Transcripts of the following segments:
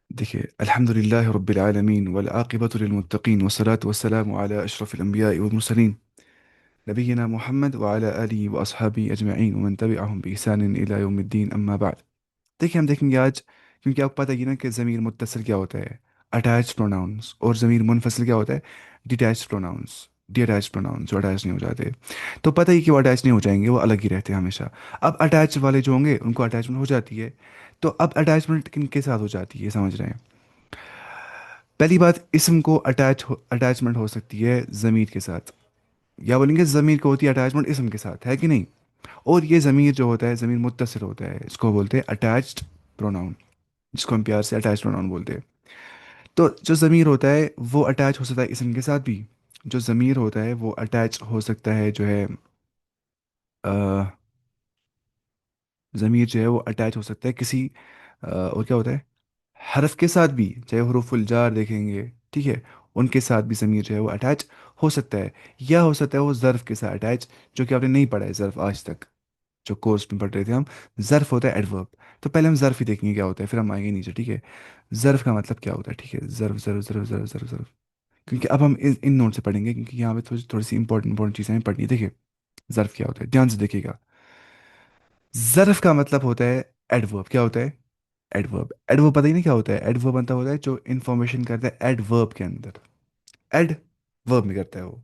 دیکھیے، الحمد للہ رب العالمین والعاقبۃ للمتقین والصلاة والسلام علی اشرف الانبیاء والمرسلین نبینا محمد وعلی آلہ واصحابہ اجمعین ومن تبعہم بإحسان الی یوم الدین اما بعد۔ دیکھیے، ہم دیکھیں گے آج، کیونکہ آپ کو پتہ ہی نا کہ ضمیر متصل کیا ہوتا ہے، اٹیچ پروناؤنس، اور ضمیر منفصل کیا ہوتا ہے، detach pronouns, D attach pronouns جو اٹیچ نہیں ہو جاتے۔ تو پتہ ہی کہ وہ اٹیچ نہیں ہو جائیں گے، وہ الگ ہی رہتے ہیں ہمیشہ۔ اب اٹیچ والے جو ہوں گے ان کو اٹیچمنٹ ہو جاتی ہے۔ تو اب اٹیچمنٹ کن کے ساتھ ہو جاتی ہے، سمجھ رہے ہیں؟ پہلی بات، اسم کو اٹیچمنٹ ہو سکتی ہے ضمیر کے ساتھ، یا بولیں گے ضمیر کو ہوتی ہے اٹیچمنٹ اسم کے ساتھ، ہے کہ نہیں؟ اور یہ ضمیر جو ہوتا ہے، ضمیر متصل ہوتا ہے، اس کو بولتے ہیں اٹیچڈ پروناؤن، جس کو ہم پیار سے اٹیچ پروناؤن بولتے ہیں۔ تو جو ضمیر ہوتا ہے وہ اٹیچ ہو سکتا ہے اسم کے ساتھ بھی، جو ضمیر ہوتا ہے وہ اٹیچ ہو سکتا ہے جو ہے ضمیر جو ہے وہ اٹیچ ہو سکتا ہے کسی اور کیا ہوتا ہے، حرف کے ساتھ بھی، چاہے حروف الجار دیکھیں گے، ٹھیک ہے، ان کے ساتھ بھی ضمیر جو ہے وہ اٹیچ ہو سکتا ہے، یا ہو سکتا ہے وہ ظرف کے ساتھ اٹیچ، جو کہ آپ نے نہیں پڑھا ہے ظرف آج تک، جو کورس میں پڑھ رہے تھے ہم۔ ظرف ہوتا ہے ایڈورب۔ تو پہلے ہم ظرف ہی دیکھیں گے کیا ہوتا ہے، پھر ہم آئیں گے نیچے، ٹھیک ہے؟ ظرف کا مطلب کیا ہوتا ہے، ٹھیک ہے؟ ظرف ظرف ظرف ظرف ظرف ظرف، کیونکہ اب ہم ان نوٹ سے پڑھیں گے، کیونکہ یہاں پہ تھوڑی سی امپورٹنٹ چیزیں ہمیں پڑھنی ہے۔ دیکھیے، ظرف کیا ہوتا ہے، دھیان سے دیکھیے گا۔ ظرف کا مطلب ہوتا ہے ایڈورب۔ کیا ہوتا ہے؟ ایڈورب۔ ایڈورب پتہ ہی نہیں کیا ہوتا ہے؟ ایڈورب بنتا ہوتا ہے جو انفارمیشن کرتا ہے ایڈورب کے اندر، ایڈ ورب میں کرتا ہے وہ،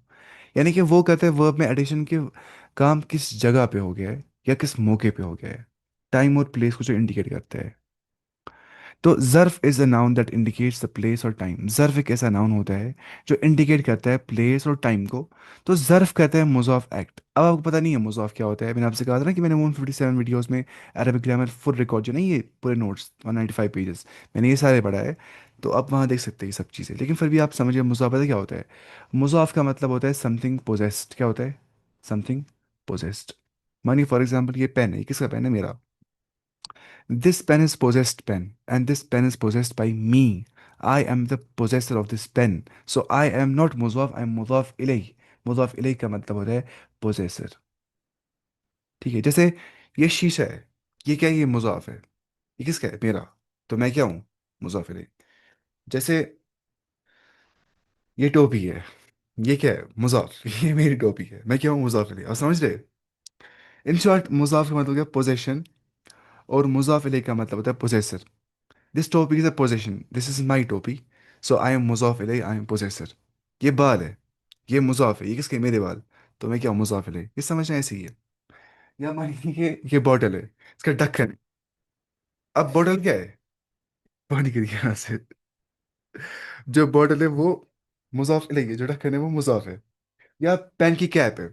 یعنی کہ وہ کہتا ہے ورب میں ایڈیشن کے کام کس جگہ پہ ہو گیا ہے یا کس موقع پہ ہو گیا ہے، ٹائم اور پلیس کو جو انڈیکیٹ کرتا ہے۔ تو ظرف is a noun that indicates the place اور ٹائم۔ ظرف ایک ایسا ناؤن ہوتا ہے جو انڈیکیٹ کرتا ہے پلیس اور ٹائم کو۔ تو ظرف کہتا ہے مضاف ایکٹ۔ اب آپ کو پتہ نہیں ہے مضاف کیا ہوتا ہے؟ میں نے آپ سے کہا تھا نا کہ میں نے 157 ویڈیوز میں عربک گرامر فل ریکارڈ جو نہیں، یہ پورے نوٹس 195 پیجز، میں نے یہ سارے پڑھا ہے۔ تو آپ وہاں دیکھ سکتے ہیں یہ سب چیزیں، لیکن پھر بھی آپ سمجھے مضاف پتہ کیا ہوتا ہے؟ مضاف کا مطلب ہوتا ہے سم تھنگ پوزیسڈ۔ کیا ہوتا ہے؟ Some thing possessed. مانی فار ایگزامپل، یہ پین ہے، یہ کس کا پین ہے؟ میرا۔ This pen is possessed pen, and this pen is possessed by me. I am the possessor of this pen. So I am not mudaf, I am mudaf ilayh. مضاف الیہ کا مطلب ہوتا ہے پوزیسر، ٹھیک ہے؟ جیسے یہ شیشہ ہے، یہ کیا ہے؟ یہ مضاف ہے، یہ کس کا ہے؟ میرا۔ تو میں کیا ہوں؟ مضاف الیہ۔ جیسے یہ ٹوپی ہے، یہ کیا ہے؟ مضاف یہ میری ٹوپی ہے، میں کیا ہوں؟ مضاف الیہ۔ آپ سمجھ رہے؟ ان شارٹ، مضاف کا مطلب کیا؟ پوزیشن، اور مضاف الیہ کا مطلب ہوتا ہے possessor. This topic is a possession. This is my topic. So I am مضاف الیہ، I am possessor. یہ بال ہے، یہ مضاف ہے، یہ کس کے؟ میرے بال۔ تو میں کیا ہوں؟ مضاف الیہ۔ یہ سمجھنا ایسے ہی ہے۔ یا مان لیجیے یہ بوٹل ہے، اس کا ڈھکن ہے۔ اب بوٹل کیا ہے؟ پانی کے یہاں سے جو بوٹل ہے وہ مضاف الیہ ہے، جو ڈھکن ہے وہ مضاف ہے۔ یا پین کی کیپ ہے،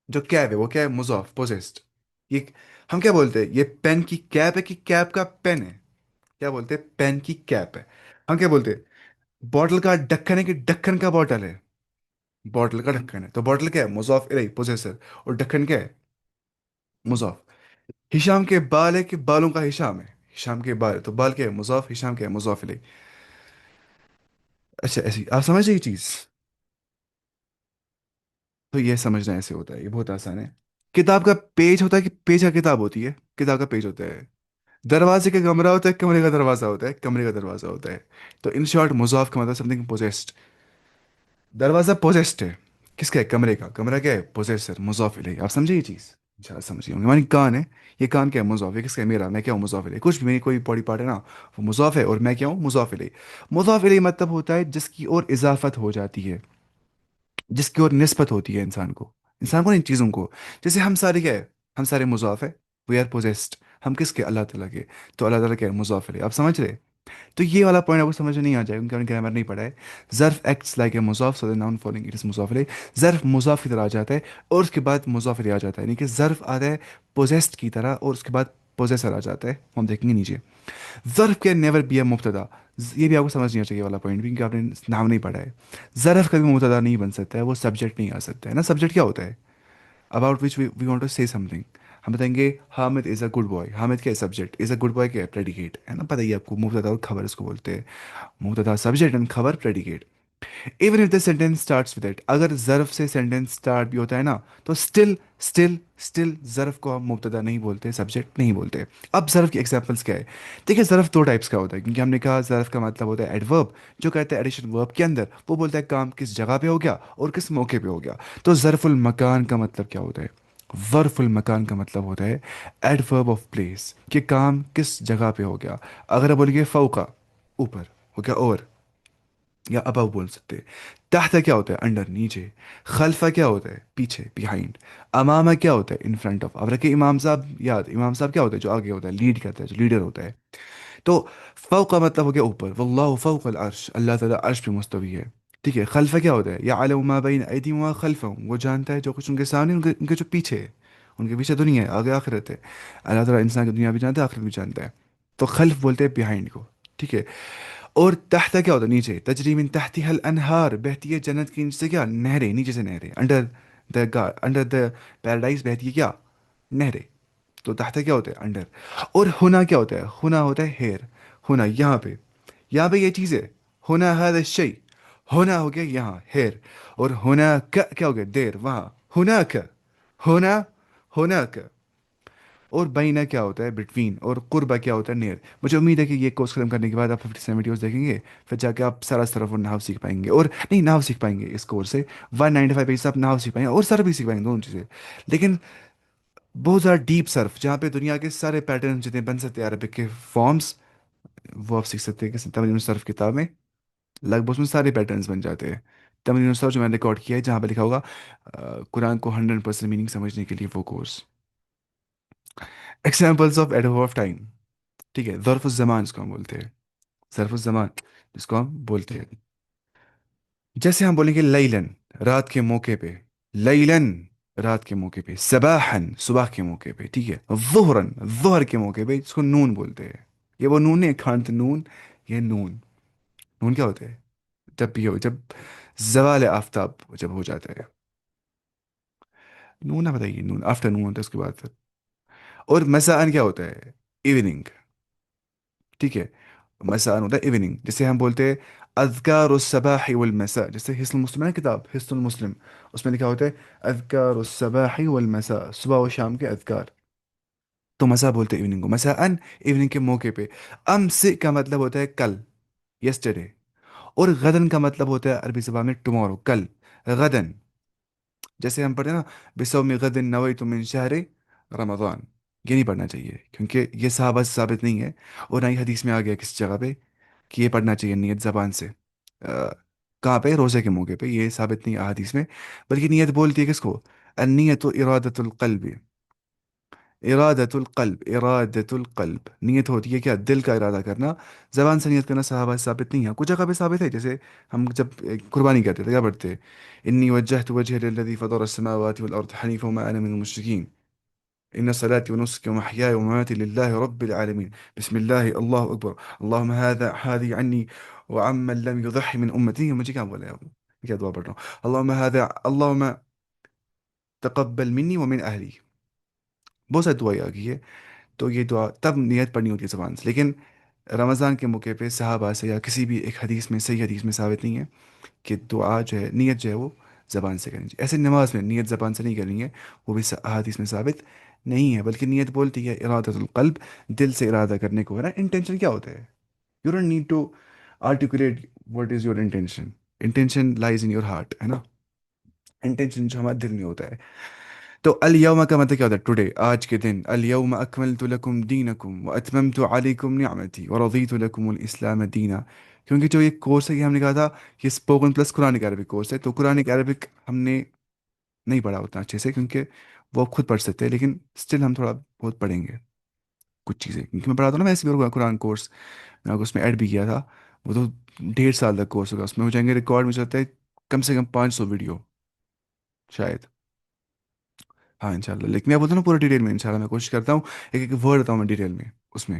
جو کیپ ہے وہ کیا ہے؟ مضاف، پوزیسڈ۔ یہ ہم کیا بولتے ہیں؟ یہ پین کی کیپ ہے کہ کیپ کا پین ہے؟ کیا بولتے ہیں؟ پین کی کیپ ہے۔ ہم کیا بولتے ہیں؟ بوٹل کا ڈھکن ہے کہ ڈھکن کا بوٹل ہے؟ بوٹل کا ڈھکن ہے، تو بوٹل کیا ہے؟ مضاف الیہ، پوزیسر، اور ڈھکن کیا ہے؟ مضاف۔ ہشام کے بال ہے کہ بالوں کا ہشام ہے؟ ہشام کے بال ہے تو بال کیا ہے؟ مضاف۔ ہشام کیا ہے؟ مضاف الیہ۔ اچھا، ایسی آپ سمجھ رہے یہ چیز؟ تو یہ سمجھنا ایسے ہوتا ہے، یہ بہت آسان ہے۔ کتاب کا پیج ہوتا ہے کہ پیج کا کتاب ہوتی ہے؟ کتاب کا پیج ہوتا ہے۔ دروازے کا کمرہ ہوتا ہے، کمرے کا دروازہ ہوتا ہے؟ کمرے کا دروازہ ہوتا ہے۔ تو ان شارٹ، مضاف کا مطلب سم تھنگ پوزیسڈ۔ دروازہ پوزیسڈ ہے، کس کا ہے؟ کمرے کا۔ کمرہ کیا ہے؟ پوزیسر، مضاف الیہ۔ آپ سمجھے یہ چیز؟ انشاءاللہ سمجھ گئے ہوں گے۔ ہماری کان ہے، یہ کان کیا ہے؟ مضاف۔ یہ کس کا ہے؟ میرا۔ میں کیا ہوں؟ مضاف الیہ۔ کچھ بھی، میری کوئی باڈی پارٹ ہے نا، وہ مضاف ہے، اور میں کیا ہوں؟ مضاف الیہ۔ مضاف الیہ مطلب ہوتا ہے جس کی اور اضافت ہو جاتی ہے، جس کی اور نسبت ہوتی ہے انسان کو ان چیزوں کو۔ جیسے ہم سارے کیا ہے؟ ہم سارے مضاف ہے، وی آر پوزیسڈ۔ ہم کس کے؟ اللہ تعالیٰ کے۔ تو اللہ تعالیٰ کیا ہے؟ مضاف الیہ۔ آپ سمجھ رہے؟ تو یہ والا پوائنٹ آپ کو سمجھ میں نہیں آ جائے گا، کیونکہ گرامر نہیں پڑھا ہے۔ ظرف ایکٹس لائک اے مضاف، سو دی ناؤن فالوئنگ اٹ از مضاف الیہ۔ ظرف مضاف کی طرح آ جاتا ہے، اور اس کے بعد مضاف الیہ آ جاتا ہے، یعنی کہ ظرف آتا ہے پوزیسڈ کی طرح، اور اس کے بعد پوزیسر آ جاتا ہے، ہم دیکھیں گے نیچے۔ ظرف کین نیور بی اے مبتدا۔ یہ بھی آپ کو سمجھ نہیں آ چاہیے والا پوائنٹ بھی، کیونکہ آپ نے نام نہیں پڑھا ہے۔ ظرف کبھی مبتدا نہیں بن سکتا ہے، وہ سبجیکٹ نہیں آ سکتا ہے نا۔ سبجیکٹ کیا ہوتا ہے؟ About which we want to say something. ہم بتائیں گے Hamid is a good boy. Hamid کیا ہے؟ Subject. Is a good boy کیا ہے؟ پریڈیکیٹ ہے نا، پتہ ہی ہے آپ کو، مبتدا اور خبر اس کو بولتے ہیں۔ مبتدا سبجیکٹ اینڈ خبر predicate. Even if the sentence starts with it, اگر ظرف سے سینٹینس اسٹارٹ بھی ہوتا ہے نا، تو اسٹل स्टिल ज़र्ف को हम मुब्तदा नहीं बोलते, सब्जेक्ट नहीं बोलते। अब ज़र्फ की एग्जांपल्स क्या है? देखिए, ज़र्फ दो टाइप्स का होता है, क्योंकि हमने कहा ज़र्फ का मतलब होता है एडवर्ब, जो कहता है एडिशन वर्ब के अंदर, वो बोलता है काम किस जगह पे हो गया और किस मौके पे हो गया। तो ज़र्फुल मकान का मतलब क्या होता है? ज़र्फुल मकान का मतलब होता है एडवर्ब ऑफ प्लेस, कि काम किस जगह पे हो गया। अगर आप बोलेंगे फौका, ऊपर हो गया, और या अबव बोल सकते हैं। तहता क्या होता है? अंडर, नीचे। खल्फा क्या होता है? पीछे, बिहाइंड। अमामा क्या होता है? In front of. अब रखे इमाम साहब याद, इमाम साहब क्या होता है? जो आगे होता है, लीड करता है, जो लीडर होता है। तो फौक का मतलब हो गया ऊपर, वल्लाहु फौकल अर्श, अल्लाह ताला अर्श पे मुस्तवी है। ठीक है। खल्फा क्या होता है? या अलम मा बैन अयदीहिम व खल्फहुम, वो जानता है जो कुछ उनके सामने, उनके जो पीछे है। उनके पीछे दुनिया है, आगे आखिरत है। अल्लाह ताला इंसान की दुनिया भी जानता है, आखिरत भी जानता है। तो खल्फ बोलते हैं बिहाइंड को। ठीक है। और तहता क्या होता है? नीचे। तजरी मिन तहतिहल अनहार, बहती है जन्नत की नीचे से क्या? नहरें, नीचे से नहरें। अंडर द पैराडाइज बहती है क्या? नहरें। तो तहता क्या होता है? अंडर। और हुना क्या होता है? हुना होता है हेयर। हुना यहाँ पे, यहाँ पे ये चीज़ है। हुना हद शई, होना हो गया यहाँ हेयर। और हुना क्या हो गया? देर, वहाँ। हुना का, होना, होना का। और बैना क्या होता है? बिटवीन। और कुर्बा क्या होता है? नियर। मुझे उम्मीद है कि ये कोर्स खत्म करने के बाद आप 57 वीडियोस देखेंगे, फिर जाके आप सारा सरफ और नाहव सीख पाएंगे, और नहीं, नाहव सीख पाएंगे इस कोर्स से। 195 पेज से आप नाहव सीख पाएंगे और सरफ भी सीख पाएंगे, दोनों चीज़ें। लेकिन बहुत ज़्यादा डीप सर्फ, जहाँ पे दुनिया के सारे पैटर्न जितने बन सकते हैं अरबिक के फॉर्म्स, वो आप सीख सकते हैं कि तमरीन सर्फ किताब में लगभग उसमें सारे पैटर्न्स बन जाते हैं। तमरीन सर्फ जो मैंने रिकॉर्ड किया है, जहाँ पे लिखा होगा कुरान को 100% मीनिंग समझने के लिए वो course. Examples of adverb of time. ठीक है। ज़र्फ़ ज़मान जिसको हम बोलते हैं, ज़र्फ़ ज़मान जिसको हम बोलते हैं। जैसे हम बोलेंगे लैलन, रात के मौके पे। लैलन, रात के मौके पे। सबाहन, सुबह के मौके पे। ठीक है। ज़ुहरन, ज़ुहर के मौके पे, जिसको नून बोलते हैं। ये वो नून नहीं, खांत नून। ये नून। नून क्या होता है? जब भी हो, जब ज़वाल आफताब जब हो जाता है। नून ना बताइए, नून आफ्टरनून होता है उसके बाद फिर। और मसाअन क्या होता है? इवनिंग। ठीक है। मसान होता है इवनिंग। जैसे हम बोलते हैं अज़कार सबाह वल मसा, जैसे हिस्न मुस्लिम है ना, किताब हिस्न मुस्लिम, उसमें लिखा होता है अज़कार सबाह वल मसा, सुबह और शाम के अज़कार। तो मसा बोलते हैं इवनिंग को, मसाअन, इवनिंग के मौके पे। अम्स का मतलब होता है कल, यस्टरडे। और गदन का मतलब होता है अरबी ज़बान में टुमारो, कल। गदन, जैसे हम पढ़ते हैं ना, बिसौमी गदन नवैतु मिन शहर रमज़ान। ये नहीं पढ़ना चाहिए, क्योंकि ये सहाबा से साबित नहीं है, और ना ही हदीस में आ गया किसी जगह पे कि ये पढ़ना चाहिए नियत ज़बान से। कहाँ पे? रोज़े के मौके पे। ये साबित नहीं है हदीस में। बल्कि नियत बोलती है किसको? अन्नियत इरादतुल क़ल्ब। इरादतुल क़ल्ब, इरादतुल क़ल्ब, नियत होती है क्या? दिल का इरादा करना। ज़बान से नियत करना सहाबा से साबित नहीं है, कुछ जगह पे साबित है। जैसे हम जब कुर्बानी करते थे क्या पढ़ते? इन्नी वज्जहतु वजहिया लिल्लज़ी फ़तरा अस्समावाति वल अर्द हनीफ़ा वमा अना मिनल मुशरिकीन। إن صلاتي ونسكي ومحياي ومماتي لله رب العالمين بسم الله الله أكبر اللهم هذه عني وعمن لم يضحي من أمتي مجھے کیا بولا ہے اب؟ کیا دعا پڑھ رہا ہوں؟ اللهم هذا اللهم تقبل مني ومن أهلي، بہت ساری دعائیں آ گئی ہے۔ تو یہ دعا تب نیت پڑھنی ہوتی ہے زبان سے، لیکن رمضان کے موقع پہ صحابہ سے یا کسی بھی ایک حدیث میں، صحیح حدیث میں ثابت نہیں ہے کہ دعا جو ہے، نیت جو ہے وہ زبان سے کرنی چاہیے۔ ایسے نماز میں نیت زبان سے نہیں کرنی ہے، وہ بھی احادیث میں ثابت نہیں ہے، بلکہ نیت بولتی ہے ارادت القلب، دل سے ارادہ کرنے کو ہے نا۔ انٹینشن کیا ہوتا ہے؟ You don't need to articulate what is your intention, intention lies in your heart, ہے نا۔ انٹینشن جو ہمارے دل میں ہوتا ہے۔ تو الیوم کا مطلب کیا ہوتا ہے؟ ٹوڈے، آج کے دن۔ الیوم اکملت لکم دینکم واتممت علیکم نعمتی ورضیت لکم الاسلام دینا۔ کیونکہ جو یہ کورس ہے، یہ ہم نے کہا تھا کہ اسپوکن پلس قرآن عربک کورس ہے، تو قرآن عربک ہم نے نہیں پڑھا اتنا اچھے سے، کیونکہ وہ آپ خود پڑھ سکتے ہیں، لیکن اسٹل ہم تھوڑا بہت پڑھیں گے کچھ چیزیں، کیونکہ میں پڑھا تھا نا، میں ایسے بھی قرآن کورس میں آپ کو اس میں ایڈ بھی کیا تھا۔ وہ تو 1.5 سال تک کورس ہوگا، اس میں ہو جائیں گے ریکارڈ، مجھے لگتا ہے کم سے کم 500 ویڈیو شاید۔ ہاں انشاءاللہ، لیکن میں بولتا ہوں نا پورا ڈیٹیل میں، انشاءاللہ میں کوشش کرتا ہوں ایک ایک ورڈ بتاؤں میں ڈیٹیل میں اس میں۔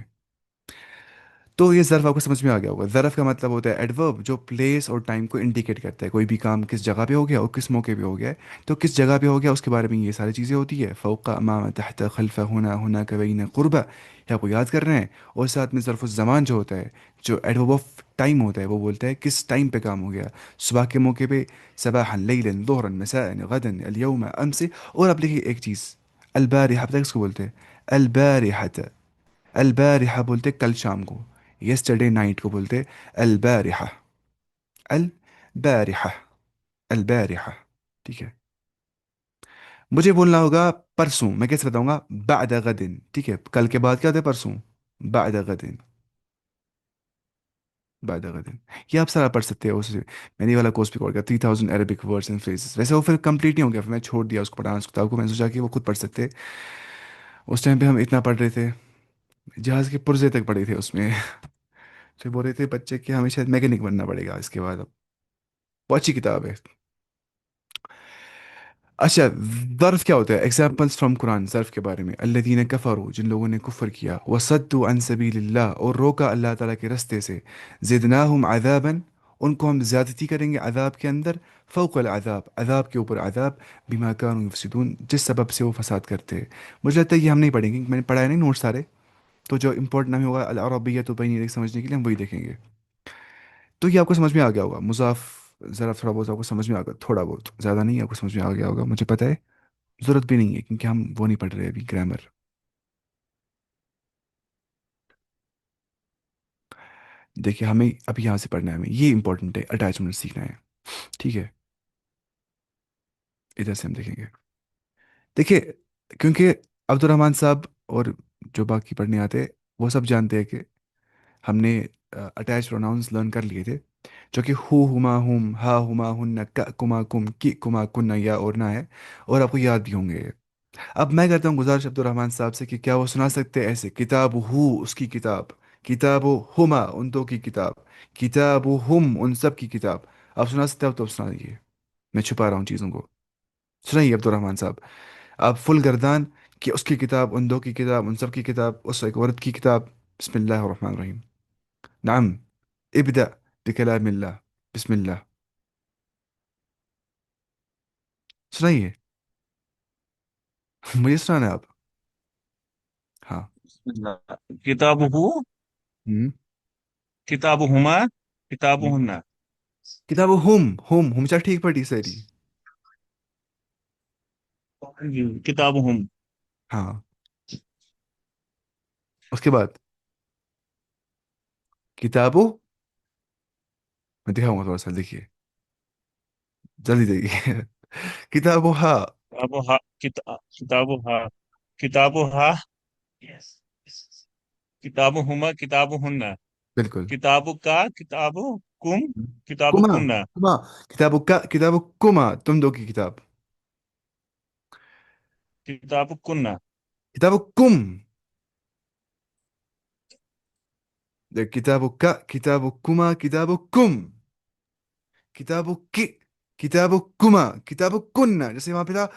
तो ये ज़र्फ़ आपको समझ में आ गया होगा। ज़र्फ़ का मतलब होता है एडवर्ब, जो प्लेस और टाइम को इंडिकेट करता है। कोई भी काम किस जगह पे हो गया और किस मौके पे हो गया है। तो किस जगह पे हो गया उसके बारे में ये सारी चीज़ें होती है, फ़ौक़, अमाम, तहत, खल्फ़, हुना, हुनाक, बैन, क़ुरबा, ये आपको याद कर रहे हैं। और साथ में ज़र्फ़ुज़ ज़मान जो होता है, जो एडवर्ब ऑफ टाइम होता है, वो बोलता है किस टाइम पे काम हो गया। सुबह के मौके पे सबाहन, लैलन, ज़ुहरन, मसाअन, गदन, अल-यौम, अमस। और आप लिखिए एक चीज़, अल-बारिहा, पता है किसको बोलते हैं? अल-बारिहा। अलबारिहा बोलते कल शाम को, यस्टरडे नाइट को बोलते अलबारिहा। अलबारिहा, अलबारिहा। ठीक है। मुझे बोलना होगा परसों, मैं कैसे बताऊंगा? बाद गदिन। ठीक है, कल के बाद क्या होता है? परसों। बाद गदिन, बाद गदिन। ये आप सारा पढ़ सकते हो उससे। मैंने ये वाला कोर्स भी कर 3000 अरबिक वर्ड्स एंड फ्रेजेस। वैसे वो फिर कंप्लीट नहीं हो गया, फिर मैं छोड़ दिया उसको पढ़ाना, उस किताब को। मैंने सोचा कि वो खुद पढ़ सकते। उस टाइम पे हम इतना पढ़ रहे थे, जहाज़ के पुर्जे तक पढ़े थे उसमें। फिर बोल रहे थे बच्चे कि हमें शायद मैकेनिक बनना पड़ेगा इसके बाद। अब बहुत अच्छी किताब है। अच्छा, ज़र्फ क्या होता है? एग्जाम्पल्स फ्रॉम कुरान ज़र्फ के बारे में। अल्लज़ीन कफ़रू, जिन लोगों ने कुफ्र किया, वसद्दु अन सबीलिल्लाह, और रोका अल्लाह ताला के रास्ते से। ज़िदनाहुम अज़ाबन, उनको हम ज़्यादती करेंगे अज़ाब के अंदर। फ़ौक़ल अज़ाब, अज़ाब के ऊपर अज़ाब। बिमा कानू यफ़सिदून, जिस सबब से वो फसाद करते हैं। मुझे लगता है ये हम नहीं पढ़ेंगे, मैंने पढ़ा है नहीं नोट सारे। तो जो इंपॉर्टेंट नहीं होगा अल अरबिय्या तो बैन समझने के लिए हम वही देखेंगे। तो ये आपको समझ में आ गया होगा मुज़ाफ। ज़रा थोड़ा बहुत आपको समझ में आ गया, थोड़ा बहुत, ज़्यादा नहीं, आपको समझ में आ गया होगा मुझे पता है। ज़रूरत भी नहीं है क्योंकि हम वो नहीं पढ़ रहे अभी, ग्रामर। देखिए हमें अभी यहाँ से पढ़ना है, हमें ये इंपॉर्टेंट है, अटैचमेंट सीखना है। ठीक है, इधर से हम देखेंगे। देखिए, क्योंकि अब्दुलरहमान साहब और जो बाकी पढ़ने आते हैं, वो सब जानते हैं कि हमने अटैच प्रोनाउंस लर्न कर लिए थे, जो कि हु, हुमा, हुम, हा, हुमा, हुन्ना, क, कुमा, कुम, कि, कुमा, कुन्ना, या और ना है। और आपको याद भी होंगे। अब मैं करता हूँ गुजारिश अब्दुल रहमान साहब से कि क्या वो सुना सकते हैं ऐसे, किताब हु उसकी किताब, किताब हुमा उन दो की किताब, किताब हुम उन सब की किताब। आप सुना सकते हो तो आप सुनाइए, मैं छुपा रहा हूँ चीज़ों को। सुनाइए अब्दुल रहमान साहब। आप फुल गर्दान, कि उसकी किताब, उन दो की किताब, उन सब की किताब, उस एक औरत की किताब। बिस्मिल्लाह रहमान रहीम। नाम, इब्दा बिकलामिल्लाह, बिस्मिल्लाह। सुनाइए। मुझे सुनाना है आप। हाँ। किताब हु, हम्म। किताब हुमा, किताब हम्म। हुन्ना। किताब हुम चल ठीक पड़ी सही। किताब हुम। हाँ, उसके बाद किताबों, मैं दिखाऊंगा थोड़ा सा, देखिए, जल्दी देखिए। किताबों, हाँ। किताब हा, किताब हा, किताब हा, किताब हुमा, किताब हुन्ना। बिल्कुल। किताब का, किताब कुम, किताब कुमा, कुन्ना। कुमा, किताबों का, किताबों कुमा, तुम दो की किताब। किताब कुन्ना। किताबों कुम, देख, किताबों का, किताबों कुमा, किताबों कुम, किताबों की, किताबों कुमा, किताबों कुन्ना, जैसे वहां पे था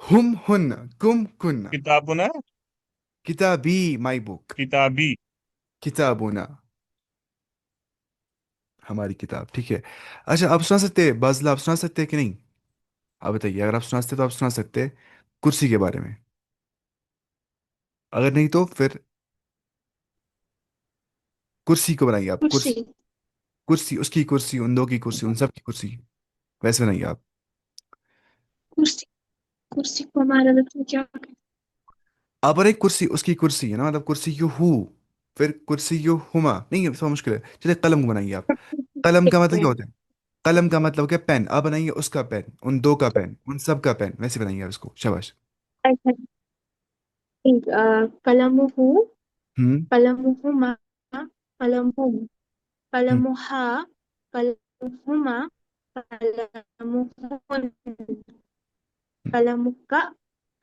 हुम हुन्ना, कुम कुन्ना। किताबुना, किताबी, माई बुक। किताबी। किताबुना, हमारी किताब। ठीक है। अच्छा, आप सुना सकते हैं बाजला, आप सुना सकते हैं कि नहीं? आप बताइए, अगर आप सुना सकते तो आप सुना सकते हैं कुर्सी के बारे में। अगर नहीं तो फिर कुर्सी को बनाइए आप, कुर्सी। कुर्सी। कुर्सी, उसकी कुर्सी, उन दो की कुर्सी, उन सब की कुर्सी, वैसे बनाइए आप। कुर्सी, कुर्सी को हमारे में क्या कहते आप और एक कुर्सी, उसकी कुर्सी है ना, मतलब कुर्सी यू हु, फिर कुर्सी यू हुमा, नहीं है थोड़ा मुश्किल है। चलिए कलम को बनाइए आप। कलम का मतलब क्या हैं? होता है? कलम का मतलब क्या? पेन। आप बनाइए उसका पेन, उन दो का पेन, उन सब का पेन, वैसे बनाइए आप इसको, शाबाश। कलमुहु, हम्म। कलमुहुमा, कलमुहुम, हम्म। कलमुहा, कलमुहुमा, कलमुहुन, कलमुक्का,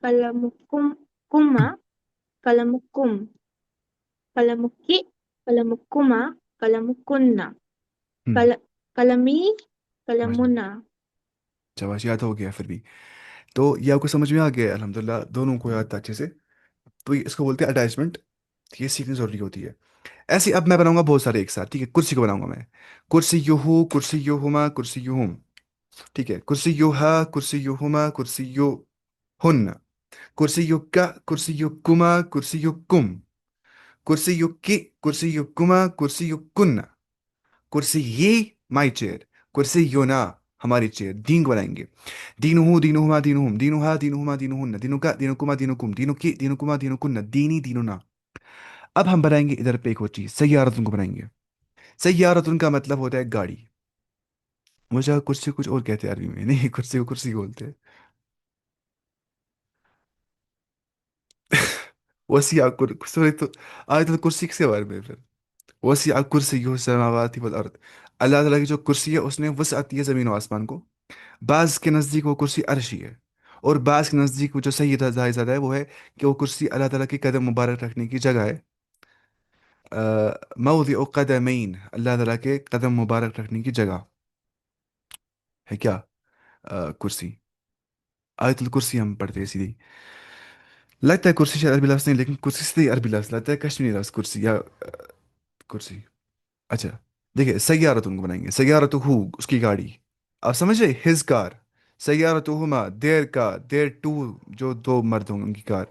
कलमुकुम, कुमा, कलमुकुम, कलमुक्की, कलमुकुमा, कलमुकुन्ना, हम्म। कल, कलमी, शाबाश, कलमुना। शाबाश, याद हो गया फिर भी। तो ये आपको समझ में आ गया, अल्हम्दुलिल्लाह, दोनों को याद था अच्छे से। तो इसको बोलते हैं अटैचमेंट। ये सीखनी जरूरी होती है। ऐसे अब मैं बनाऊंगा बहुत सारे एक साथ, ठीक है। कुर्सी को बनाऊंगा मैं। कुर्सी यूहू, कुर्सी यूहुमा, कुर्सी यूहुम। ठीक है। कुर्सी यूहा, कुर्सी यूहुमा, कुर्सी यू हुन। कुर्सी युक्का, कुर्सी युक्कुमा, कुर्सी युक्कुम। कुर्सी युक्की, कुर्सी युक्कुमा, कुर्सी युक्कुन्ना। कुर्सी ये, माई चेयर। कुर्सी योना, हमारी चेयर। दीन को बनाएंगे। दीनुहु, दीनुहुमा, दीनुहुम, दीनुहुहा, दीनुहुमा, दीनुहुन्ना, दीनुका, दीनुकुमा, दीनुकुम, दीनुकी, दीनुकुमा, दीनुकुन्ना, दीनी, दीनुना। अब हम बनाएंगे इधर पे एक और चीज, सय्यारतुन को बनाएंगे। सय्यारतुन का मतलब होता है गाड़ी। मुझे कुर्सी को कुछ और कहते हैं अरबी में, नहीं कुर्सी को कुर्सी बोलते हैं। वसिया सॉरी तो आज तो कुर्सी किसके बारे में फिर। वसिया कुर्सी समावाती वल अर्द। अल्लाह ताला की जो कुर्सी है उसने वसअत दी है जमीन और आसमान को। बाज के नज़दीक वो कुर्सी अर्शी है। और बाज के नज़दीक वो जो सही जायज़ादा है वो है कि वो कुर्सी अल्लाह ताला के कदम मुबारक रखने की जगह है। मौदिउ कदमैन, अल्लाह ताला के कदम मुबारक रखने की जगह है क्या। कुर्सी। आयतुल कुर्सी हम पढ़ते हैं सीधी। लगता है कुर्सी शायद अरबी लफ्ज़ नहीं, लेकिन कुर्सी सीधी अरबी लफ्ज़ लगता है, कश्मीरी लफ्ज़ कुर्सी या कुर्सी। अच्छा। देखिए सैयारत उनको बनाएंगे, सैयारत हु उसकी गाड़ी। आप समझ रहे, हिज कार। सैयारत हुमा देयर कार, देयर टू जो दो मर्द होंगे उनकी कार।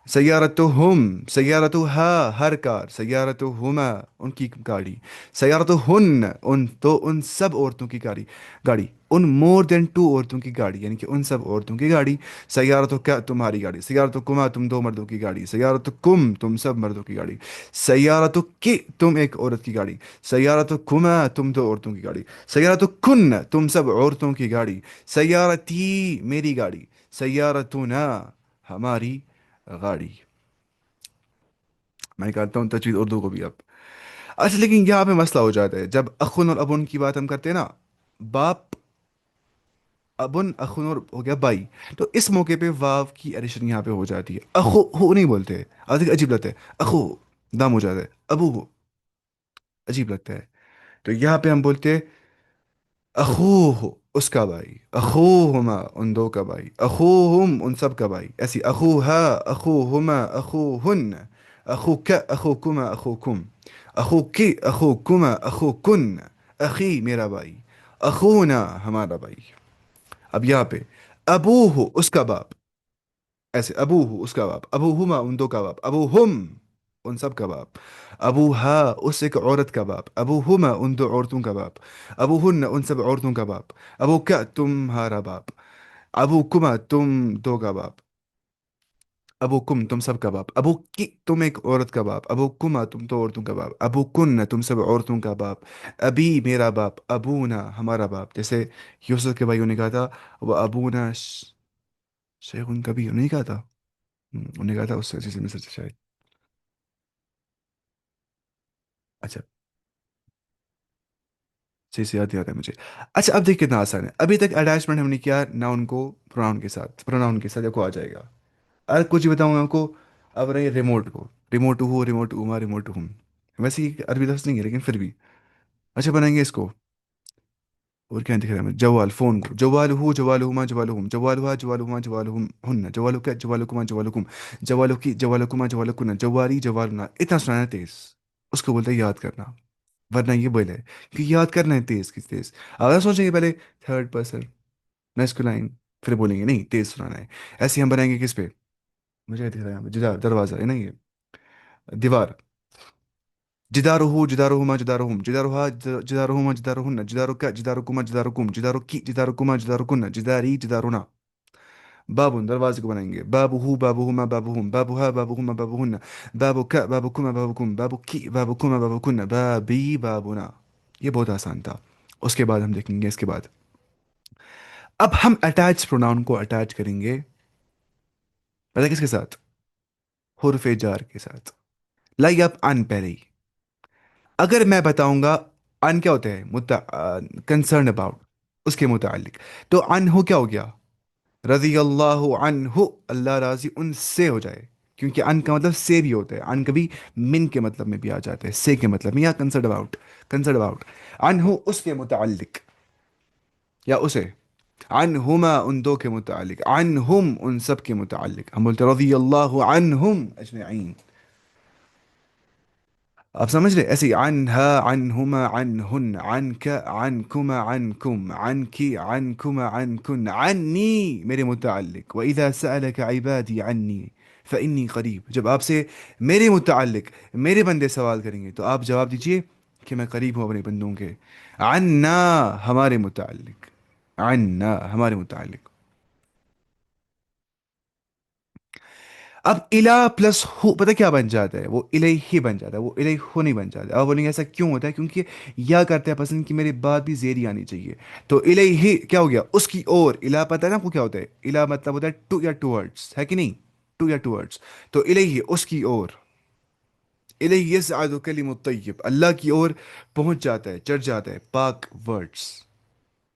सैयारतुहुम, सैयारतुहा हर कार, सैयारतुहुमा उनकी गाड़ी। सैयारतुहुन उन तो उन सब औरतों की गाड़ी। गाड़ी उन मोर देन टू औरतों की गाड़ी, यानी कि उन सब औरतों की गाड़ी। सैयारतुका तुम्हारी गाड़ी, सैयारतुकुमा तुम दो मर्दों की गाड़ी, सैयारतुकुम तुम सब मर्दों की गाड़ी। सैयारतुकी तुम एक औरत की गाड़ी। सैयारतुकुमा तुम दो औरतों की गाड़ी। सैयारतुकुन तुम सब औरतों की गाड़ी। सैयारती मेरी गाड़ी। सैयारतुना हमारी गाड़ी। मैं कहता हूँ तजवीज़ उर्दू को भी अब। अच्छा लेकिन यहाँ पे मसला हो जाता है जब अखुन और अबुन की बात हम करते हैं ना। बाप, अबुन, अखुन और हो गया भाई। तो इस मौके पे वाव की एडिशन यहाँ पे हो जाती है, अखो हो नहीं बोलते। अधिक अजीब लगता है। अखो दाम हो जाता है, अबू हो अजीब लगता है। तो यहाँ पे हम बोलते हैं अखूह उसका भाई, अखूहुमा उन दो का भाई, अखूहुम उन सब का भाई। ऐसी अखूहा, अखूहुमा, अखूहुन, अखूक, अखूकुमा, अखूकुम, अखूकी, अखूकुमा, अखूकुन, अखी मेरा भाई, अखूना हमारा भाई। अब यहाँ पे अबूह उसका बाप। ऐसे अबूह उसका बाप, अबूहुमा उन दो का बाप, अबूहुम उन सब का बाप, अबूहा उस एक औरत का बाप, अबूहुमा उन दो औरतों का बाप, अबूहुन्न उन सब औरतों का बाप, अबूका तुम्हारा बाप, अबूकुमा तुम दो का बाप, अबूकुम तुम सब का बाप, अबूकी तुम एक औरत का बाप, अबूकुमा तुम दो औरतों का बाप, अबूकुन्न तुम सब औरतों का बाप, अबी मेरा बाप, अबूना हमारा बाप। जैसे यूसुफ के भाइयों ने कहा था, वह अबूना शेख उनका भी नहीं कहा था। उन्होंने कहा था उससे जैसे मिस्र से शायद। अच्छा। सही से याद नहीं आता है मुझे। अच्छा अब देखिए कितना आसान है, अभी तक अटैचमेंट हमने किया नाउन को प्रोनाउन के साथ, प्रोनाउन के साथ देखो आ जाएगा। अगर कुछ ही बताऊंगा आपको। अब रही रिमोट को, रिमोट हो, रिमोट उमा, रिमोट हूँ। वैसे ये अरबी लफ्ज़ नहीं है लेकिन फिर भी। अच्छा बनाएंगे इसको। और क्या दिख रहा है हमें, जवाल फोन को, जवाल हो, जवाल हुमा, जवाल हम, जवाल हुआ, जवाल हुमा, जवाल हम हुन्ना, जवाल का, जवाल कुमा, जवाल कुम, जवाल की, जवाल कुमा, जवाल कुन्ना, जवारी, जवालना। इतना सुनाना है तेज। उसको बोलते हैं याद करना। वरना ये बोले कि याद करना है तेज की तेज। अगर सोचेंगे पहले थर्ड पर्सन मैस्कुलाइन, फिर बोलेंगे नहीं तेज सुनाना है। ऐसे हम बनाएंगे किस पे। मुझे क्या दिख रहा है यहाँ पे, जिदार दरवाजा है ना ये, दीवार। जिदारुहु, जिदारुहुमा, जिदारुहुम, जिदारुहा, जिदारुहुमा, जिदारुहुन्ना, जिदारुका, जिदारुकुमा, जिदारुकुम, जिदारुकी, जिदारुकुमा, जिदारुकुन्ना, जिदारी, जिदारुना। बाबुन दरवाजे को बनाएंगे, बाबुहु, बाबुहुमा, बाबुहुम, बाबुहा, बाबुहुमा, बाबुहुन्ना, बाबुका, बाबुकुमा, बाबुकुम, बाबुकी, बाबुकुमा, बाबुकुन्ना, बाबी, बाबुना। ये बहुत आसान था। उसके बाद हम देखेंगे इसके बाद। अब हम अटैच प्रोनाउन को अटैच करेंगे, पता है किसके साथ, हुर्फ जार के साथ। लाइए अब अन पहले ही। अगर मैं बताऊंगा अन क्या होता है, मुद्दा, कंसर्न अबाउट, उसके मुतालिक। तो अन हो क्या हो गया, रजी अल्लाह अनहु, अल्लाह राजी उनसे हो जाए। क्योंकि अन का मतलब से भी होता है, अन कभी मिन के मतलब में भी आ जाता है, से के मतलब में, या कंसर्न अबाउट, कंसर्न अबाउट। अनहु उसके मुतालिक, या उसे। अनहुमा उन दो के मुतालिक, अनहुम उन सब के मुतालिक। हम बोलते रजी अल्लाह अनहुम अजमईन। آپ سمجھ رہے؟ ایسے ہی عنہا عنہما عنہن عنک عنکما عنکم عنکی عنکما عنکن عنی میرے متعلق، وَإِذَا سَأَلَكَ عِبَادِي عَنِّي فَإِنِّي قریب، جب آپ سے میرے متعلق میرے بندے سوال کریں گے تو آپ جواب دیجئے کہ میں قریب ہوں اپنے بندوں کے، عنا ہمارے متعلق، عنا ہمارے متعلق۔ اب الہ پلس ہو پتہ کیا بن جاتا ہے؟ وہ الہ ہی بن جاتا ہے، وہ الہ ہو نہیں بن جاتا۔ آپ بولیں گے ایسا کیوں ہوتا ہے؟ کیونکہ یا کرتے ہیں پسند کہ میرے بات بھی زیری آنی چاہیے، تو الہ ہی کیا ہو گیا؟ اس کی اور، الہ پتہ ہے نا آپ کو کیا ہوتا ہے؟ الہ مطلب ہوتا ہے ٹو یا ٹورڈز، ہے کہ نہیں؟ ٹو یا ٹورڈز، تو الہ ہی اس کی اور، الہ یسعد کلم الطیب، اللہ کی اور پہنچ جاتا ہے، چڑھ جاتا ہے پاک ورڈز،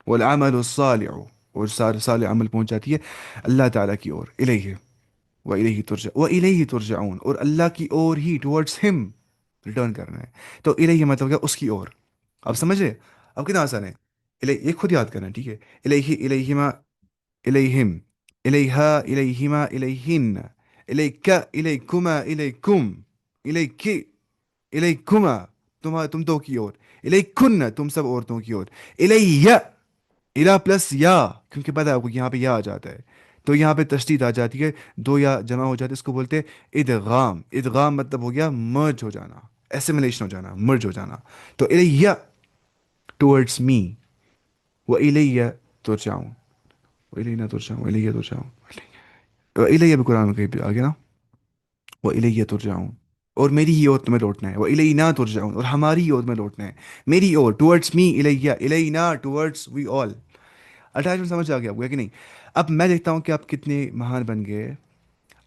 والعمل الصالح، اور صالح عمل پہنچ جاتی ہے اللہ تعالیٰ کی اور، الہ وَإِلَيْهِ ترجع وَإِلَيْهِ ترجعون، اور اللہ کی اور ہی ٹورڈز ہم ریٹرن کرنا ہے۔ تو الہ مطلب کیا؟ اس کی اور۔ اب سمجھ رہے؟ اب کتنا آسان ہے، الہ یہ خود یاد کرنا ہے، ٹھیک ہے؟ الہ الیہما الیہم، الیہا الیہما الیہن، الیک الیکما الیکم، الیکی الیکما تم دو کی اور، الیکن تم سب عورتوں کی اور، الیہ الہ پلس یا، کیونکہ پتہ ہے آپ کو یہاں پہ یا آ جاتا ہے تو یہاں پہ تشدید آ جاتی ہے، دو یا جمع ہو جاتے ہیں، اس کو بولتے ہیں ادغام۔ ادغام مطلب ہو گیا مرج ہو جانا، ایسیملیشن ہو جانا، مرج ہو جانا۔ تو الیہ ٹورڈز می، و الیہ ترجعون، و الینا ترجعون، و الیہ ترجعون، و الیہ بھی قرآن میں کہیں پہ آ گیا نا، و الیہ ترجعون، اور میری ہی اور تمہیں لوٹنا ہے، وہ الینا ترجعون، اور ہماری ہی اور تمہیں لوٹنا ہے، میری اور ٹورڈز می، الیہ الینا ٹورڈز وی آل۔ اٹیچمنٹ سمجھ آ گیا آپ کو، ہے کہ نہیں؟ اب میں دیکھتا ہوں کہ آپ کتنے مہان بن گئے۔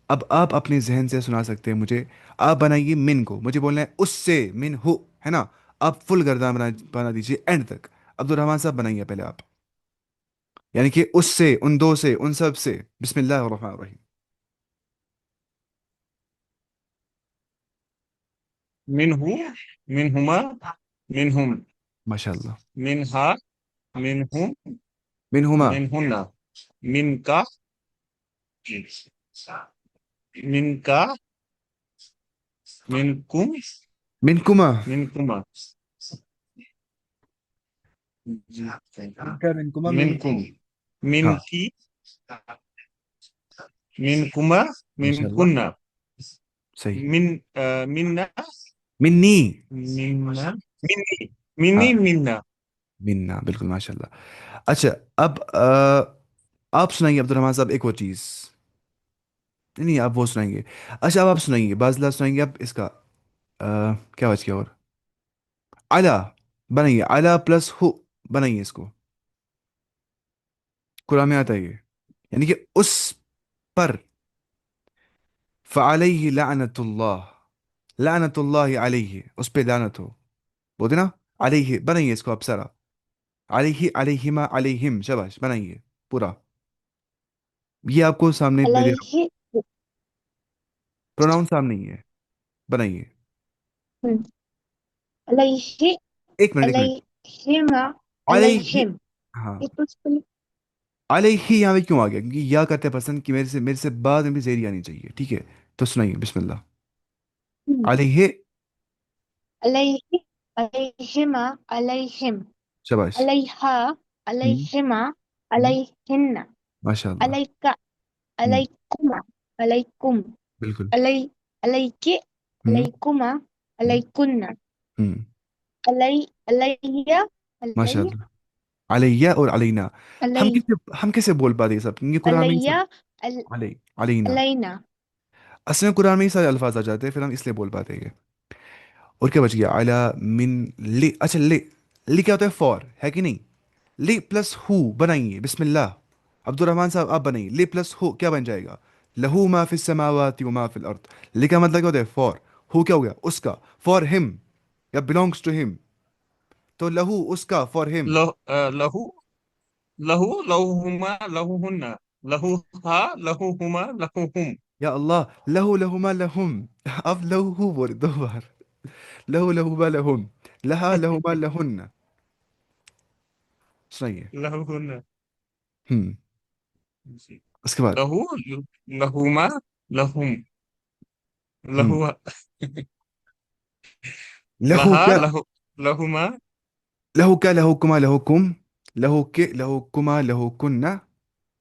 اب آپ اپنے ذہن سے سنا سکتے ہیں مجھے، آپ بنائیے من کو، مجھے بولنا ہے اس سے، من ہو، ہے نا؟ آپ فل گردان بنا دیجیے اینڈ تک۔ عبد الرحمان صاحب بنائیے پہلے آپ، یعنی کہ اس سے، ان دو سے، ان سب سے، بسم اللہ الرحمن الرحیم۔ منہ، منہما، منہم، ماشاء اللہ۔ منہا، منہم، منہما، منہنا، من کا، من کا، منکم، منکما، منکما، من کا، منکما، من، منکم، من ہاں کی، منکما، ماشاء اللہ، منکنا، صحیح، من منا، منی، منا، منی، ہاں منی، منا۔ منا، بالکل ماشاء اللہ۔ اچھا، اب آپ سنائیے عبد الرحمان صاحب ایک اور چیز، نہیں نہیں آپ وہ سنائیں گے، اچھا اب آپ سنائیں گے بعض سنائیں گے آپ اس کا، کیا بچ گیا اور، اعلیٰ، بنائیے اعلیٰ پلس ہو، بنائیے اس کو، قرآن میں آتا ہے یہ، یعنی کہ اس پر، فعلیہ لعنت اللہ، لعنت اللہ علیہ، اس پہ لعنت ہو، بولتے نا، علیہ، بنائیے اس کو آپ سارا، علیہ علیہما علیہم، شباش بنائیے پورا، یہ آپ کو سامنے میں دے رہا ہوں، عليه. پروناؤن سامنے ہی ہے، بنائیے، عليه. ایک منٹ ایک منٹ، عليهما. علیہ، عليهم. ہاں، Itu sebenarnya. علیہ یہاں پہ کیوں آ گیا؟ کیونکہ یا کرتے ہیں پسند کہ میرے سے بعد میں بھی زیری آنی چاہیے، ٹھیک ہے؟ تو سنائیے بسم اللہ، علیہ، عليه. عليهما. عليهم. شباش، عليها. ہم، عليهما. ہم، عليهن. ماشاء اللہ، عليك. ہم، عليكما. عليكم. بالکل، عليك. ہم، عليكما. ہم، عليكن. ہم، علي. ماشاء علي. اللہ، علیہ اور علینا، علي. ہم کیسے بول پاتے یہ سب؟ کیونکہ قرآن میں ہی سب، علي. علی، علینا، علينا. اصل میں قرآن میں ہی سارے الفاظ آ جاتے ہیں، پھر ہم اس لیے بول پاتے ہیں یہ۔ اور کیا بچ گیا؟ علا، من، لی، اچھا لے، لی کیا ہوتا ہے؟ فور، ہے کہ نہیں؟ لی پلس ہو، بنائیے بسم اللہ، عبد الرحمان صاحب آپ بنائیے، لی پلس ہو کیا بن جائے گا؟ لہو ما فی السماوات و ما فی الارض، لی کا مطلب کیا ہوتا ہے؟ فور، ہو کیا ہو گیا؟ اس کا، فار ہم، یا بلونگس ٹو ہم، تو لہو اس کا، فار ہم، لہو، لہو، لہوہما، لہوہن، لہوہا، لہوہما، لہوہم۔ یا اللہ، لہو لہما لہم، اب لہو ہو بولے دو بار، لہو لہما لہم، لہا لہما لہن، سنائیے، لہوہن، ہم، اس کے بعد، لہو، لہوما، لہم، ہم، لہو، लहू लहा क्या? लहु लहुमा। लहू क्या? लहू कुमा लहू कुम, लहू के लहू कुमा लहू कुन्ना,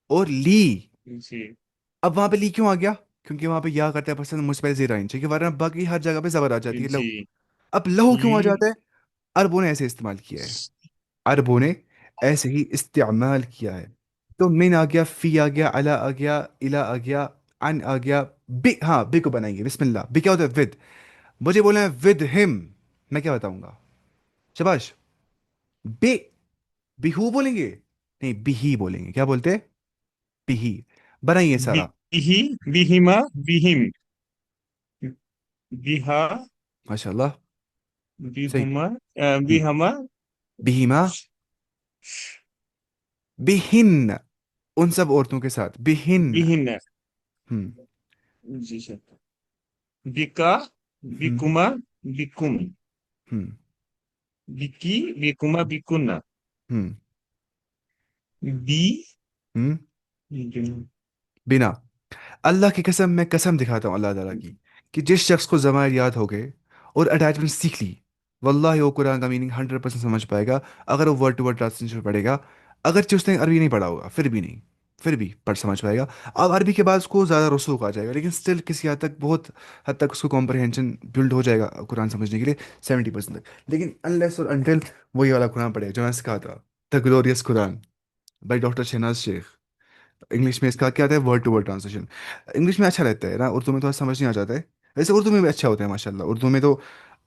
और ली। जी अब वहां पे ली क्यों आ गया? क्योंकि वहां पे या करते हैं पर्सन मुझ पे जीरा चाहिए, वरना बाकी हर जगह पे जबर आ जाती है लहू। जी। अब लहू क्यों आ ली। जाता है? अरबों ने ऐसे इस्तेमाल किया है, अरबों ने ऐसे ही इस्तेमाल किया है। तो मिन आ गया, फी आ गया, अला आ गया, इला आ गया, अन आ गया, बी। हाँ, बी को बनाएंगे, बिस्मिल्लाह। बी क्या होता है? विद। मुझे बोलना है विद हिम, मैं क्या बताऊंगा? शाबाश। बे, बिहू बोलेंगे? नहीं, बिही बोलेंगे। क्या बोलते? बिही। बनाइए सारा। बिही बिहिमा बिहिम बिहा माशाल्लाह। सही। बिहुमा हम्म, बिहमा बिहिमा, बिहिन, उन सब औरतों के साथ बिहिन। बिहिन। हम्म। जी सर। बिका हम्म। बिकुमा बिकुम हम्म। बिकी बिकुमा बिकुना हम्म। बी। हम्म। बिना। अल्लाह की कसम, मैं कसम दिखाता हूँ अल्लाह ताला की, कि जिस शख्स को ज़मायर याद हो गए और अटैचमेंट सीख ली, वल्लाहि वो कुरान का मीनिंग 100% समझ पाएगा। अगर वो वर्ड टू वर्ड ट्रांसलेशन पढ़ेगा, अगर उसने अरबी नहीं पढ़ा होगा फिर भी नहीं, फिर भी पढ़ समझ पाएगा। अब अरबी के बाद उसको ज़्यादा रसूख आ जाएगा, लेकिन स्टिल किसी हद तक, बहुत हद तक उसको कॉम्प्रहेंशन बिल्ड हो जाएगा कुरान समझने के लिए, 70% तक। लेकिन अनलेस और अनटिल वो ये वाला कुरान पढ़ेगा जो मैंने कहा था, the glorious Quran by doctor Shahnaz Shaikh. English में इसका क्या आता है? Word to word translation. English में अच्छा रहता है ना, उर्दू में थोड़ा समझ नहीं आ जाता है। वैसे उर्दू में भी अच्छा होता है माशाल्लाह, उर्दू में तो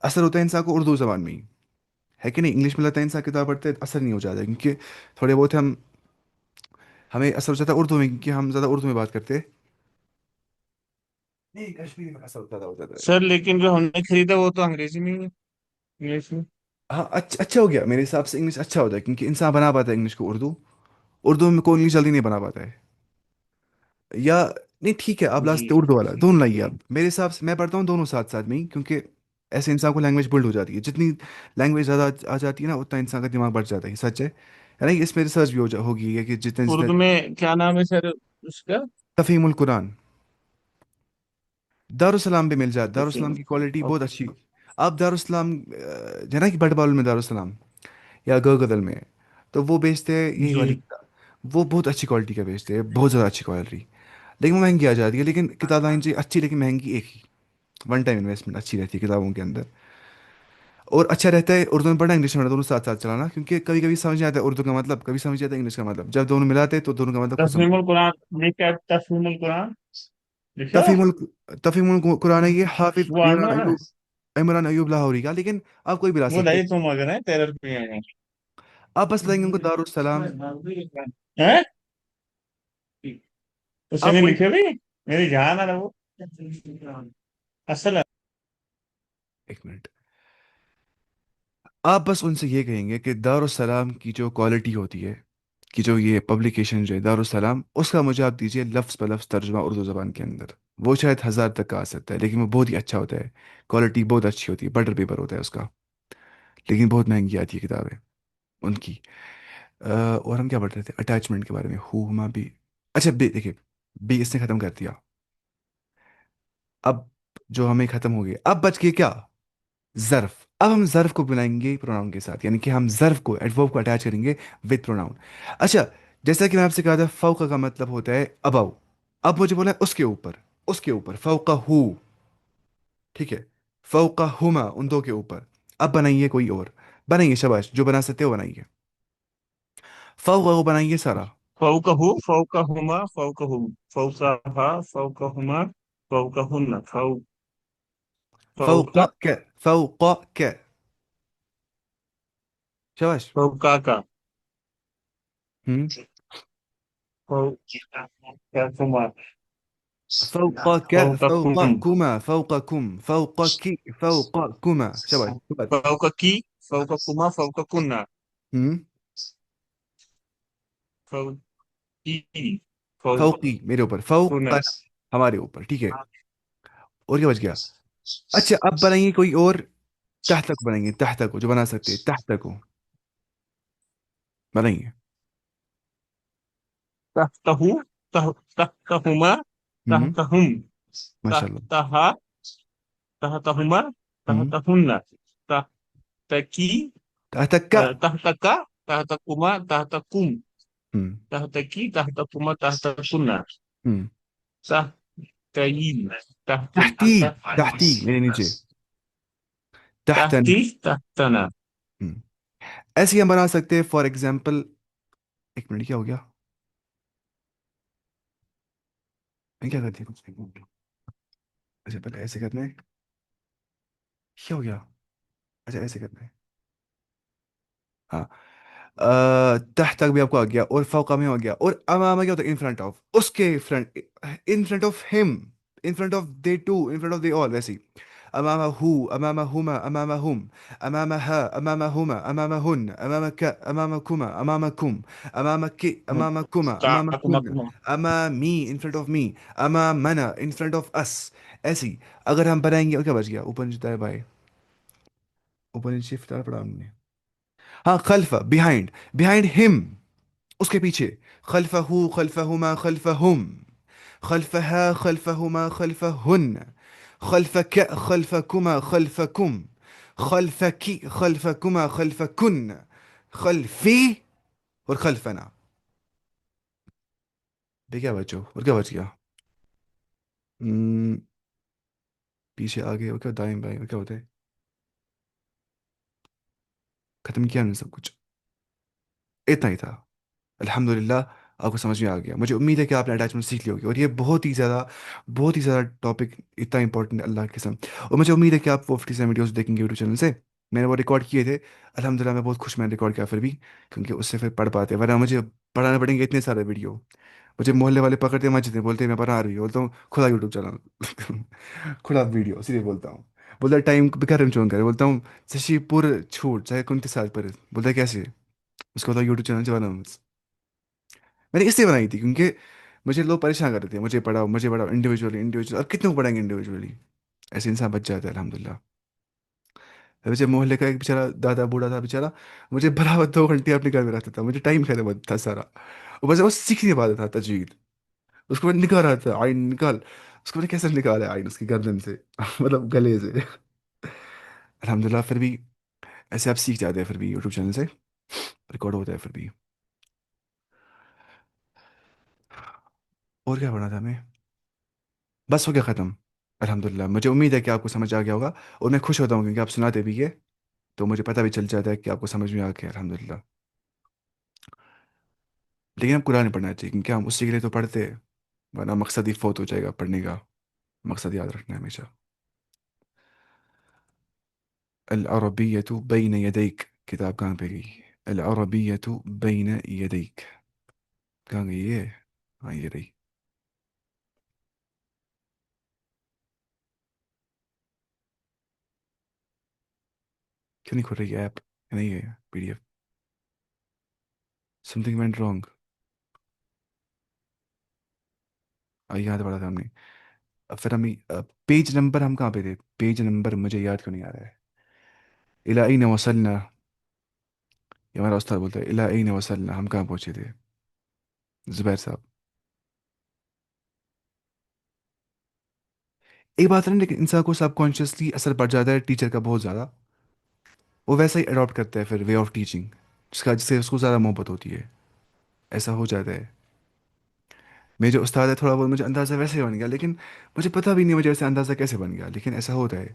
असर होता है इंसान को उर्दू जबान में ही, है कि नहीं? इंग्लिश में लगता है इंसान किताब पढ़ते हैं असर नहीं हो जाता है, क्योंकि थोड़े बहुत हम, हमें असर हो जाता है उर्दू में, क्योंकि हम ज़्यादा उर्दू में बात करते हैं। नहीं, कश्मीरी में असर ज़्यादा हो जाता है। सर लेकिन जो हमने खरीदा वो तो अंग्रेजी में ही है, इंग्लिश में। हाँ, अच्छा, अच्छा हो गया मेरे हिसाब से, इंग्लिश अच्छा होता है, क्योंकि इंसान बना पाता है इंग्लिश को उर्दू। उर्दू में कोई इंग्लिश जल्दी नहीं बना पाता है। या नहीं, ठीक है, आप जी लास्ट उर्दू वाला दोनों लाइए आप, मेरे हिसाब से मैं पढ़ता हूँ दोनों साथ साथ में ही, क्योंकि ऐसे इंसान को लैंग्वेज बिल्ड हो जाती है। जितनी लैंग्वेज ज़्यादा आ जाती है ना, उतना इंसान का दिमाग बढ़ जाता है, सच है ना? इसमें रिसर्च भी होगी है कि जितने जितने उर्दू में क्या नाम है सर उसका? तफहीमुल कुरान। दारुसलाम पे मिल जाए, दारुसलाम तफसीम। की क्वालिटी बहुत अच्छी। आप दारुसलाम है ना, कि बटबाल में दारुसलाम या गदल में, तो वो बेचते हैं यही वाली जी। किताब। वो बहुत अच्छी क्वालिटी का बेचते हैं, बहुत ज़्यादा अच्छी क्वालिटी। लेकिन वो महंगी आ जाती है, लेकिन किताब लाइन चाहिए अच्छी, लेकिन महंगी एक ही। वन टाइम इन्वेस्टमेंट अच्छी रहती है किताबों के अंदर। और अच्छा रहता है उर्दू में पढ़ना, इंग्लिश में पढ़ना, दोनों साथ साथ चलाना, क्योंकि कभी कभी समझ नहीं आता है उर्दू का मतलब, कभी समझ नहीं आता इंग्लिश का मतलब, जब दोनों मिलाते हैं तो दोनों का मतलब खुद समझ। तफहीमुल कुरान लिखा है, तफहीमुल कुरान लिखा है। तफहीमुल तफहीमुल कुरान है, ये हाफिज वो आना है। इमरान अयूब लाहौरी का, लेकिन आप कोई भी ला वो सकते नहीं, हैं। तुम अगर है 13 रुपये हैं। आप बस बताएंगे उनको दारुसलाम। हैं? उसने आप नहीं वही, लिखे भी। मेरी जान है ना वो। असल है। एक मिनट, आप बस उनसे ये कहेंगे कि दारुसलाम की जो क्वालिटी होती है, कि जो ये पब्लिकेशन जो है दारुसलाम, उसका मुझे आप दीजिए लफ्ज़ ब लफ्ज़ तर्जुमा उर्दू ज़बान के अंदर। वो शायद 1000 तक का आ सकता है, लेकिन वो बहुत ही अच्छा होता है, क्वालिटी बहुत अच्छी होती है, बटर पेपर होता है उसका। लेकिन बहुत महंगी आती है किताबें उनकी। और हम क्या पढ़ रहे थे? अटैचमेंट के बारे में, हुमा भी। अच्छा, बी देखिए, बी इसने ख़त्म कर दिया। अब जो हमें ख़त्म हो गया, अब बच गया क्या? ज़र्फ। अब हम ज़र्फ को बनाएंगे प्रोनाउन के साथ, यानी कि हम ज़र्फ को, एडवर्ब को अटैच करेंगे विद प्रोनाउन। अच्छा, जैसा कि मैं आपसे कहा था, फौका का मतलब होता है अबव। अब मुझे बोला है उसके ऊपर, उसके ऊपर फौका हु, ठीक है? फौका हुमा, उन दो के ऊपर। अब बनाइए कोई और, बनाइए, शाबाश, जो बना सकते हो बनाइए। फौका को बनाइए सारा। फौकहू फौकहुमा फौकहुम फौकहा फौकहुमा फौकहुन्ना फौका फौका क्या? फौका क्या? शाबाश। फौकाका हम्म। फौकहुमा फौका क्या? फौका फौककुम कुमा, फौका कुम, फौका की, फौका कुमा, शाबाश, शाबाश। फौककी फौककुमा फौककुन्ना हम्म। फौकी फौकी मेरे ऊपर, फौकुना। फौका हमारे ऊपर, ठीक है? और क्या बच गया? अच्छा, अब बनाइए कोई और, तहत को बनाएंगे, तहत को जो बना सकते हैं, तहत को बनाइए। तहतहु तहतहुमा हम्म। तहतहुम माशाल्लाह। तहतहा तहतहुमा हम्म। तहतहुन्ना تحتکی تحتکا. تحتکا تحتکما تحتکم ہم. تحتکی تحتکما تحتکنا ہم. تحتین تحت تحتی. تحتی میرے نیچے. تحتن. تحتی تحتنا. ہم. ایسے ہی ہم بنا سکتے ہیں فار ایگزامپل. ایک منٹ کیا ہو گیا؟ میں کیا کرتی ہوں؟ اچھا پہلے ایسے کرنا ہے. کیا ہو گیا؟ اچھا ایسے کرنا ہے. ہاں. تحت تک بھی آپ کو آ گیا، اور فوقہ میں ہو گیا، اور امامہ کیا ہوتا ہے؟ ان فرنٹ آف، اس کے فرنٹ، ان فرنٹ آف ہم، in front of they two, in front of they all, ویسے ہی. امامہ ہو، امامہ ہما، امامہ ہم، امامہ ہا، امامہ ہما، امامہ ہن، امامہ کا، امامہ کما، امامہ کم، امامہ کی، امامہ کما، امامہ کما کن، کما. امامی ان فرنٹ آف می، امامنا ان فرنٹ آف اس. ایسے ہی اگر ہم بنائیں گے، اور کیا بچ گیا؟ اوپر نیچے دائیں بائیں. اوپر نیچے شفٹ پڑا ہم نے. ہاں خلف، بیہائنڈ، بیہائنڈ ہم، اس کے پیچھے. خلفہ، خلفہما، خلفہم، خلفہا، خلفہما، خلفہن، خلفک، خلفکما، خلفکم، خلفکی، خلفکما، خلفکن، خلفی، اور خلفنا. بے کیا بچو، اور کیا بچ گیا؟ ہم، پیچھے آگے، اور کیا دائیں بائیں، اور کیا ہوتا ہے؟ ختم کیا ہم نے سب کچھ. اتنا ہی تھا. الحمدللہ آپ کو سمجھ میں آ گیا. مجھے امید ہے کہ آپ نے اٹیچمنٹ سیکھ لی ہوگی، اور یہ بہت ہی زیادہ ٹاپک اتنا امپورٹنٹ ہے اللہ کی قسم. اور مجھے امید ہے کہ آپ وہ 57 ویڈیوز دیکھیں گے یوٹیوب چینل سے. میں نے وہ ریکارڈ کیے تھے. الحمدللہ میں بہت خوش، میں نے ریکارڈ کیا پھر بھی، کیونکہ اس سے پھر پڑھ پاتے، ورنہ مجھے پڑھانے پڑیں گے اتنے سارے ویڈیو. مجھے محلے والے پکڑتے مسجد میں، بولتے ہیں میں پڑھا رہی ہوں، بولتا ہوں کھلا یوٹیوب چینل کھلا ویڈیو سیدھے بولتا ہوں. بولتا ہے ٹائم بکرم چون کرے، بولتا ہوں سشی پور چھوٹ چاہے کن کے ساتھ پر. بولتا ہے کیسے؟ اس کو بتا یوٹیوب چینل چلانا. میں نے اس لیے بنائی تھی کیونکہ مجھے لوگ پریشان کر رہے تھے، مجھے پڑھاؤ انڈیویجولی انڈیویجولی. اب کتنے کو پڑھائیں گے انڈیویجولی؟ ایسے انسان بچ جاتا ہے الحمدللہ. ویسے محلے کا ایک بیچارہ دادا بوڑھا تھا بیچارہ، مجھے برابر 2 گھنٹے اپنے گھر میں رکھتا تھا، مجھے ٹائم ختم ہوتا تھا سارا. اور بس وہ سیکھ نہیں پاتا تھا تجوید. اس کو میں نکال رہا تھا آئین نکال. اس کو میں نے کیسے نکالا ہے آئین اس کی گردن سے مطلب گلے سے. الحمدللہ پھر بھی ایسے آپ سیکھ جاتے ہیں پھر بھی یوٹیوب چینل سے ریکارڈ ہوتا ہے پھر بھی. اور کیا پڑھنا تھا ہمیں؟ بس ہو گیا ختم. الحمدللہ مجھے امید ہے کہ آپ کو سمجھ آ گیا ہوگا، اور میں خوش ہوتا ہوں کیونکہ آپ سناتے بھی یہ، تو مجھے پتہ بھی چل جاتا ہے کہ آپ کو سمجھ میں آ گیا الحمدللہ. لیکن ہم قرآن پڑھنا چاہیے کیونکہ ہم اسی کے لیے تو پڑھتے ہیں، ورنہ مقصد ہی فوت ہو جائے گا پڑھنے کا. مقصد یاد رکھنا ہے ہمیشہ. العربیۃ بین یدیک، کتاب کہاں پہ گئی؟ العربیۃ بین یدیک کہاں گئی یہ؟ ہاں یہ رہی. کیوں نہیں کھل رہی ایپ؟ نہیں ہے P D F. Something went wrong. یاد پڑا تھا ہم نے. اب پھر ہم پیج نمبر ہم کہاں پہ تھے؟ پیج نمبر مجھے یاد کیوں نہیں آ رہا ہے. الی این وصلنا، یہ ہمارا استاد بولتا ہے الی این وصلنا، ہم کہاں پہنچے تھے؟ زبیر صاحب. ایک بات ہے نا، لیکن انسان کو سب کانشیسلی اثر پڑ جاتا ہے ٹیچر کا بہت زیادہ. وہ ویسا ہی اڈاپٹ کرتا ہے پھر وے آف ٹیچنگ، جس سے اس کو زیادہ محبت ہوتی ہے. ایسا ہو جاتا ہے. میرے جو استاد ہے تھوڑا بہت مجھے اندازہ ویسے بن گیا، لیکن مجھے پتہ بھی نہیں مجھے ویسے اندازہ کیسے بن گیا، لیکن ایسا ہوتا ہے.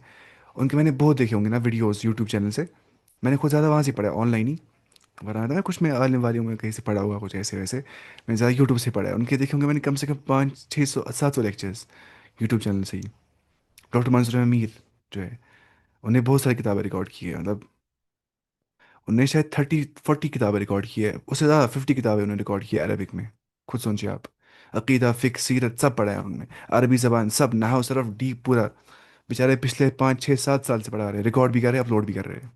ان کے میں نے بہت دیکھے ہوں گے نا ویڈیوز یوٹیوب چینل سے. میں نے خود زیادہ وہاں سے پڑھا آن لائن ہی، ورنہ تھا کچھ میں عالم والیوں میں کہیں سے پڑھا ہوا کچھ ایسے ویسے. میں نے زیادہ یوٹیوب سے پڑھا ہے. ان کے دیکھے ہوں گے میں نے کم سے کم 500 600 700 لیکچرز یوٹیوب چینل سے ہی. ڈاکٹر منظور امیر جو ہے، انہیں بہت ساری کتابیں ریکارڈ کی ہے. مطلب انہوں نے شاید 30 40 کتابیں ریکارڈ کی ہے، اس سے زیادہ 50 کتابیں انہوں نے ریکارڈ کی ہے عربک میں. خود سوچیے آپ. عقیدہ، فقہ، سیرت سب پڑھا ہے انہوں نے. عربی زبان سب، نحو صرف ڈیپ پورا. بیچارے پچھلے 5 6 7 سال سے پڑھا رہے ہیں، ریکارڈ بھی کر رہے ہیں، اپلوڈ بھی کر رہے ہیں.